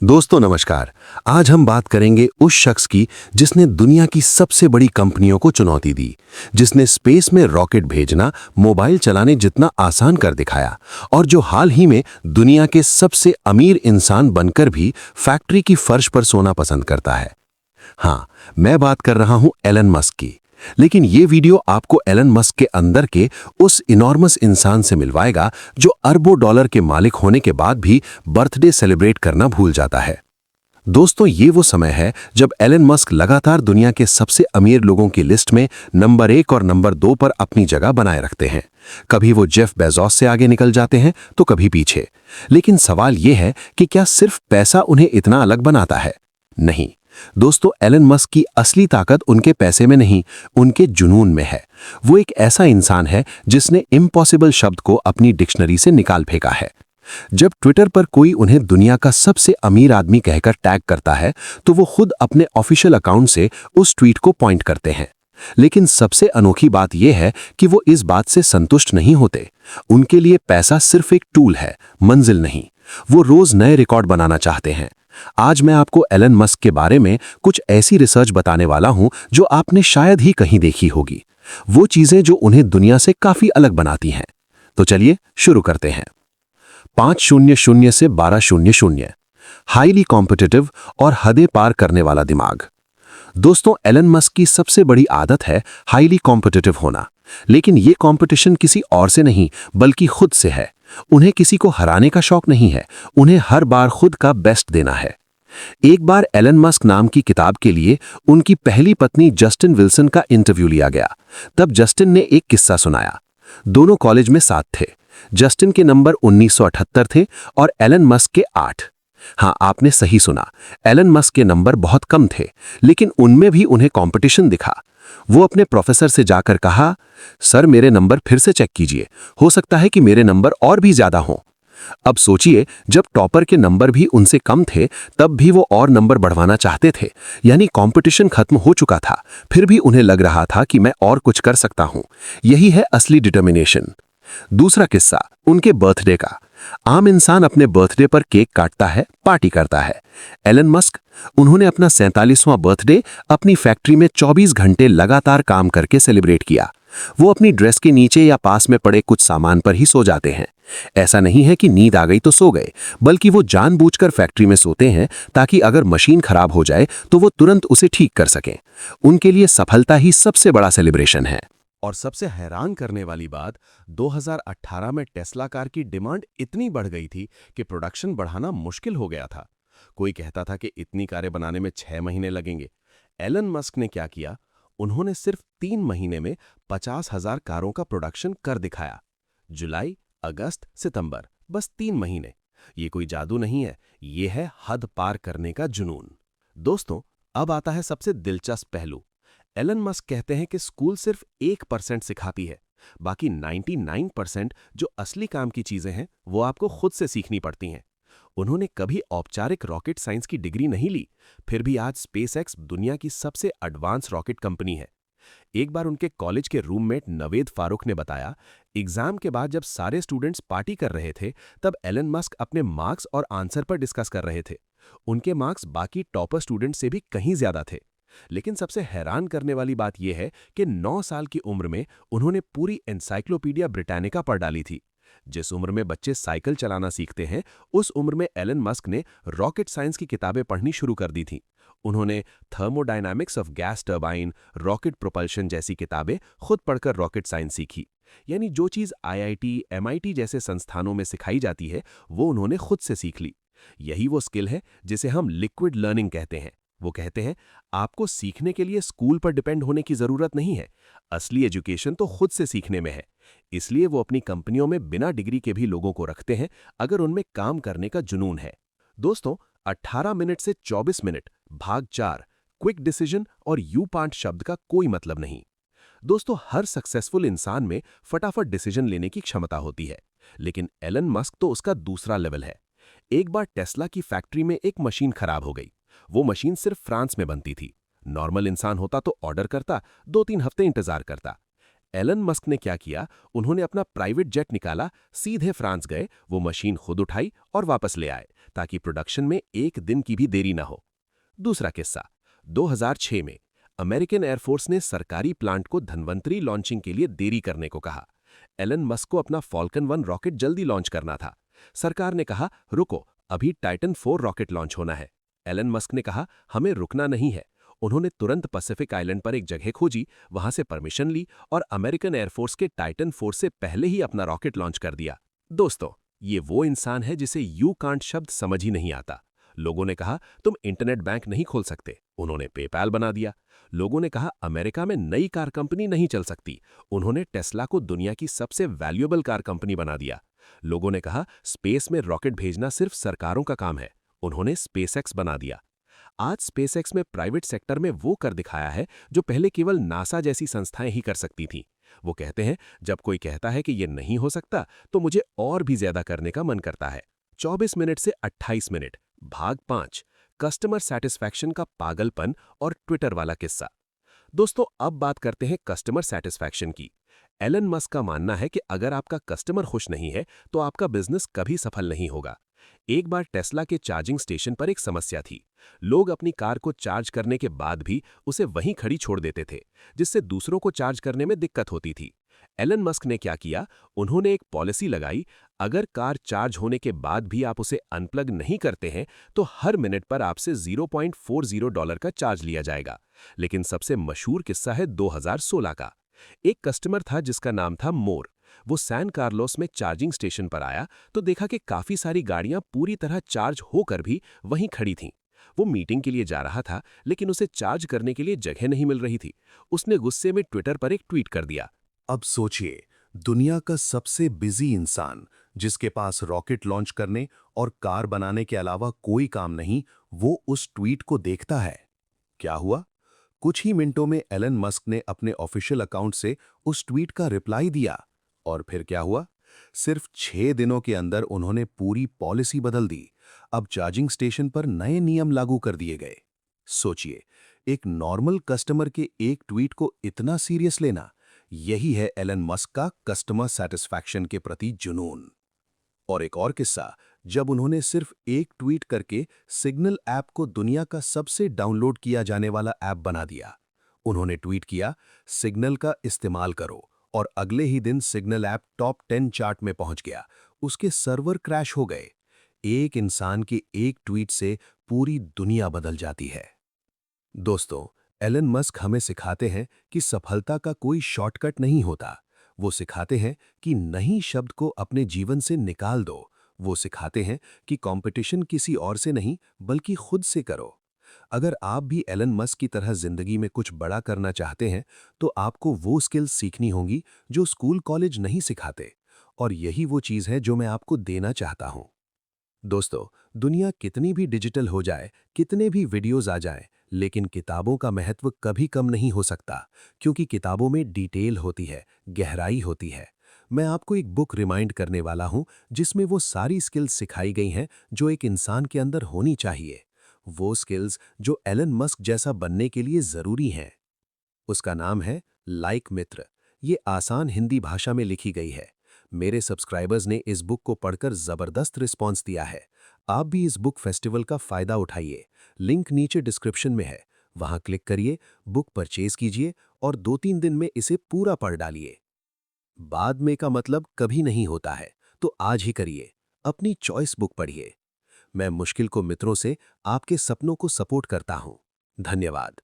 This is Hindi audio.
दोस्तों नमस्कार। आज हम बात करेंगे उस शख्स की जिसने दुनिया की सबसे बड़ी कंपनियों को चुनौती दी, जिसने स्पेस में रॉकेट भेजना मोबाइल चलाने जितना आसान कर दिखाया और जो हाल ही में दुनिया के सबसे अमीर इंसान बनकर भी फैक्ट्री की फर्श पर सोना पसंद करता है। हाँ, मैं बात कर रहा हूं एलन मस्क की। लेकिन ये वीडियो आपको एलन मस्क के अंदर के उस इनॉर्मस इंसान से मिलवाएगा जो अरबों डॉलर के मालिक होने के बाद भी बर्थडे सेलिब्रेट करना भूल जाता है। दोस्तों, ये वो समय है जब एलन मस्क लगातार दुनिया के सबसे अमीर लोगों की लिस्ट में नंबर 1 और नंबर 2 पर अपनी जगह बनाए रखते हैं। कभी वो जेफ बेजोस से आगे निकल जाते हैं तो कभी पीछे। लेकिन सवाल ये है कि क्या सिर्फ पैसा उन्हें इतना अलग बनाता है? नहीं दोस्तों, एलन मस्क की असली ताकत उनके पैसे में नहीं, उनके जुनून में है। वो एक ऐसा इंसान है जिसने इम्पॉसिबल शब्द को अपनी डिक्शनरी से निकाल फेंका है। जब ट्विटर पर कोई उन्हें दुनिया का सबसे अमीर आदमी कहकर टैग करता है तो वो खुद अपने ऑफिशियल अकाउंट से उस ट्वीट को पॉइंट करते हैं। लेकिन सबसे अनोखी बात यह है कि वो इस बात से संतुष्ट नहीं होते। उनके लिए पैसा सिर्फ एक टूल है, मंजिल नहीं। वो रोज नए रिकॉर्ड बनाना चाहते हैं। आज मैं आपको एलन मस्क के बारे में कुछ ऐसी रिसर्च बताने वाला हूं जो आपने शायद ही कहीं देखी होगी। वो चीजें जो उन्हें दुनिया से काफी अलग बनाती हैं। तो चलिए शुरू करते हैं। 500 से 1200। हाईली कॉम्पिटिटिव और हदें पार करने वाला दिमाग। दोस्तों, एलन मस्क की सबसे बड़ी आदत है हाईली कॉम्पिटिटिव होना। लेकिन ये कंपटीशन किसी और से नहीं बल्कि खुद से है। उन्हें किसी को हराने का शौक नहीं है, उन्हें हर बार खुद का बेस्ट देना है। एक बार एलन मस्क नाम की किताब के लिए उनकी पहली पत्नी जस्टिन विल्सन का इंटरव्यू लिया गया। तब जस्टिन ने एक किस्सा सुनाया। दोनों कॉलेज में साथ थे। जस्टिन के नंबर 1978 थे और एलन मस्क के 8। हाँ, आपने सही सुना, एलन मस्क के नंबर बहुत कम थे, लेकिन उनमें भी उन्हें कंपटीशन दिखा। वो अपने प्रोफेसर से जाकर कहा, सर मेरे नंबर फिर से चेक कीजिए, हो सकता है कि मेरे नंबर और भी ज्यादा हों। अब सोचिए, जब टॉपर के नंबर भी उनसे कम थे तब भी वो और नंबर बढ़वाना चाहते थे। यानी कंपटीशन खत्म हो चुका था, फिर भी उन्हें लग रहा था कि मैं और कुछ कर सकता हूं। यही है असली डिटर्मिनेशन। दूसरा किस्सा उनके बर्थडे का। आम इंसान अपने बर्थडे पर केक काटता है, पार्टी करता है। एलन मस्क, उन्होंने अपना 47वां बर्थडे अपनी फैक्ट्री में 24 घंटे लगातार काम करके सेलिब्रेट किया। वो अपनी ड्रेस के नीचे या पास में पड़े कुछ सामान पर ही सो जाते हैं। ऐसा नहीं है कि नींद आ गई तो सो गए, बल्कि वो जानबूझकर फैक्ट्री में सोते हैं ताकि अगर मशीन खराब हो जाए तो वो तुरंत उसे ठीक कर सकें। उनके लिए सफलता ही सबसे बड़ा सेलिब्रेशन है। और सबसे हैरान करने वाली बात, 2018 में टेस्ला कार की डिमांड इतनी बढ़ गई थी कि प्रोडक्शन बढ़ाना मुश्किल हो गया था। कोई कहता था कि इतनी कारें बनाने में 6 महीने लगेंगे। एलन मस्क ने क्या किया? उन्होंने सिर्फ 3 महीने में 50,000 कारों का प्रोडक्शन कर दिखाया। जुलाई, अगस्त, सितंबर, बस 3 महीने। ये कोई जादू नहीं है, ये है हद पार करने का जुनून। दोस्तों, अब आता है सबसे दिलचस्प पहलू। एलन मस्क कहते हैं कि स्कूल सिर्फ 1% सिखाती है, बाकी 99% जो असली काम की चीजें हैं वो आपको खुद से सीखनी पड़ती हैं। उन्होंने कभी औपचारिक रॉकेट साइंस की डिग्री नहीं ली, फिर भी आज स्पेसएक्स दुनिया की सबसे एडवांस रॉकेट कंपनी है। एक बार उनके कॉलेज के रूममेट नवेद फारूक ने बताया, एग्जाम के बाद जब सारे स्टूडेंट्स पार्टी कर रहे थे तब एलन मस्क अपने मार्क्स और आंसर पर डिस्कस कर रहे थे। उनके मार्क्स बाकी टॉपर स्टूडेंट से भी कहीं ज्यादा थे। लेकिन सबसे हैरान करने वाली बात यह है कि 9 साल की उम्र में उन्होंने पूरी एनसाइक्लोपीडिया ब्रिटानिका पढ़ डाली थी। जिस उम्र में बच्चे साइकिल चलाना सीखते हैं, उस उम्र में एलन मस्क ने रॉकेट साइंस की किताबें पढ़नी शुरू कर दी थीं। उन्होंने thermodynamics of gas turbine, rocket propulsion जैसी किताबें खुद पढ़कर रॉकेट साइंस सीखी। यानी जो चीज आईआईटी, एमआईटी जैसे संस्थानों में सिखाई जाती है, वो उन्होंने खुद से सीख ली। यही वो स्किल है जिसे हम लिक्विड लर्निंग कहते हैं। वो कहते हैं, आपको सीखने के लिए स्कूल पर डिपेंड होने की जरूरत नहीं है। असली एजुकेशन तो खुद से सीखने में है। इसलिए वो अपनी कंपनियों में बिना डिग्री के भी लोगों को रखते हैं, अगर उनमें काम करने का जुनून है। दोस्तों, 18 मिनट से 24 मिनट, भाग 4, क्विक डिसीजन और यू पांट शब्द का कोई मतलब नहीं। दोस्तों, हर सक्सेसफुल इंसान में फटाफट डिसीजन लेने की क्षमता होती है, लेकिन एलन मस्क तो उसका दूसरा लेवल है। एक बार टेस्ला की फैक्ट्री में एक मशीन खराब हो गई। वो मशीन सिर्फ फ्रांस में बनती थी। नॉर्मल इंसान होता तो ऑर्डर करता, 2-3 हफ्ते इंतजार करता। एलन मस्क ने क्या किया? उन्होंने अपना प्राइवेट जेट निकाला, सीधे फ्रांस गए, वो मशीन खुद उठाई और वापस ले आए, ताकि प्रोडक्शन में एक दिन की भी देरी ना हो। दूसरा किस्सा, 2006 में अमेरिकन एयरफोर्स ने सरकारी प्लांट को धन्वंतरी लॉन्चिंग के लिए देरी करने को कहा। एलन मस्क को अपना फॉल्कन 1 रॉकेट जल्दी लॉन्च करना था। सरकार ने कहा, रुको, अभी टाइटन 4 रॉकेट लॉन्च होना है। एलन मस्क ने कहा, हमें रुकना नहीं है। उन्होंने तुरंत पैसिफिक आइलैंड पर एक जगह खोजी, वहां से परमिशन ली और अमेरिकन एयरफोर्स के टाइटन 4 से पहले ही अपना रॉकेट लॉन्च कर दिया। दोस्तों, ये वो इंसान है जिसे यू कांट शब्द समझ ही नहीं आता। लोगों ने कहा, तुम इंटरनेट बैंक नहीं खोल सकते। उन्होंने पेपैल बना दिया। लोगों ने कहा, अमेरिका में नई कार कंपनी नहीं चल सकती। उन्होंने टेस्ला को दुनिया की सबसे वैल्यूएबल कार कंपनी बना दिया। लोगों ने कहा, स्पेस में रॉकेट भेजना सिर्फ सरकारों का काम है। उन्होंने स्पेसएक्स बना दिया। आज स्पेसएक्स में प्राइवेट सेक्टर में वो कर दिखाया है जो पहले केवल नासा जैसी संस्थाएं ही कर सकती थीं। वो कहते हैं, जब कोई कहता है कि ये नहीं हो सकता तो मुझे और भी ज्यादा करने का मन करता है। 24 मिनट से 28 मिनट, भाग 5, कस्टमर सेटिस्फैक्शन का पागलपन और ट्विटर वाला किस्सा। दोस्तों, अब बात करते हैं कस्टमर सेटिस्फैक्शन की। एलन मस्क का मानना है कि अगर आपका कस्टमर खुश नहीं है तो आपका बिजनेस कभी सफल नहीं होगा। एक बार टेस्ला के चार्जिंग स्टेशन पर एक समस्या थी। लोग अपनी कार को चार्ज करने के बाद भी उसे वहीं खड़ी छोड़ देते थे, जिससे दूसरों को चार्ज करने में दिक्कत होती थी। एलन मस्क ने क्या किया, उन्होंने एक पॉलिसी लगाई, अगर कार चार्ज होने के बाद भी आप उसे अनप्लग नहीं करते हैं तो हर मिनट पर आपसे $0.40 का चार्ज लिया जाएगा। लेकिन सबसे मशहूर किस्सा है 2016 का। एक कस्टमर था जिसका नाम था मोर। वो सैन कार्लोस में चार्जिंग स्टेशन पर आया तो देखा कि काफी सारी गाड़ियां पूरी तरह चार्ज होकर भी वहीं खड़ी थीं। वो मीटिंग के लिए जा रहा था, लेकिन उसे चार्ज करने के लिए जगह नहीं मिल रही थी। उसने गुस्से में ट्विटर पर एक ट्वीट कर दिया। अब सोचिए, दुनिया का सबसे बिजी इंसान जिसके पास रॉकेट लॉन्च करने और कार बनाने के अलावा कोई काम नहीं, वो उस ट्वीट को देखता है। क्या हुआ? कुछ ही मिनटों में एलन मस्क ने अपने ऑफिशियल अकाउंट से उस ट्वीट का रिप्लाई दिया। और फिर क्या हुआ? सिर्फ 6 दिनों के अंदर उन्होंने पूरी पॉलिसी बदल दी। अब चार्जिंग स्टेशन पर नए नियम लागू कर दिए गए। सोचिए, एक नॉर्मल कस्टमर के एक ट्वीट को इतना सीरियस लेना, यही है एलन मस्क का कस्टमर सेटिस्फैक्शन के प्रति जुनून। और एक और किस्सा, जब उन्होंने सिर्फ एक ट्वीट करके सिग्नल ऐप को दुनिया का सबसे डाउनलोड किया जाने वाला ऐप बना दिया। उन्होंने ट्वीट किया, सिग्नल का इस्तेमाल करो, और अगले ही दिन सिग्नल ऐप टॉप 10 चार्ट में पहुंच गया। उसके सर्वर क्रैश हो गए। एक इंसान के एक ट्वीट से पूरी दुनिया बदल जाती है। दोस्तों, एलन मस्क हमें सिखाते हैं कि सफलता का कोई शॉर्टकट नहीं होता। वो सिखाते हैं कि नहीं शब्द को अपने जीवन से निकाल दो। वो सिखाते हैं कि कंपटीशन किसी और से नहीं बल्कि खुद से करो। अगर आप भी एलन मस्क की तरह जिंदगी में कुछ बड़ा करना चाहते हैं तो आपको वो स्किल्स सीखनी होंगी जो स्कूल कॉलेज नहीं सिखाते। और यही वो चीज़ है जो मैं आपको देना चाहता हूँ। दोस्तों, दुनिया कितनी भी डिजिटल हो जाए, कितने भी वीडियोस आ जाएं, लेकिन किताबों का महत्व कभी कम नहीं हो सकता, क्योंकि किताबों में डिटेल होती है, गहराई होती है। मैं आपको एक बुक रिमाइंड करने वाला हूं जिसमें वो सारी स्किल्स सिखाई गई हैं जो एक इंसान के अंदर होनी चाहिए। वो स्किल्स जो एलन मस्क जैसा बनने के लिए ज़रूरी हैं। उसका नाम है लाइक मित्र। ये आसान हिंदी भाषा में लिखी गई है। मेरे सब्सक्राइबर्स ने इस बुक को पढ़कर ज़बरदस्त रिस्पॉन्स दिया है। आप भी इस बुक फेस्टिवल का फ़ायदा उठाइए। लिंक नीचे डिस्क्रिप्शन में है, वहाँ क्लिक करिए, बुक परचेज कीजिए और 2-3 दिन में इसे पूरा पढ़ डालिए। बाद में का मतलब कभी नहीं होता है, तो आज ही करिए। अपनी चॉइस बुक पढ़िए। मैं मुश्किल को मित्रों से आपके सपनों को सपोर्ट करता हूँ। धन्यवाद।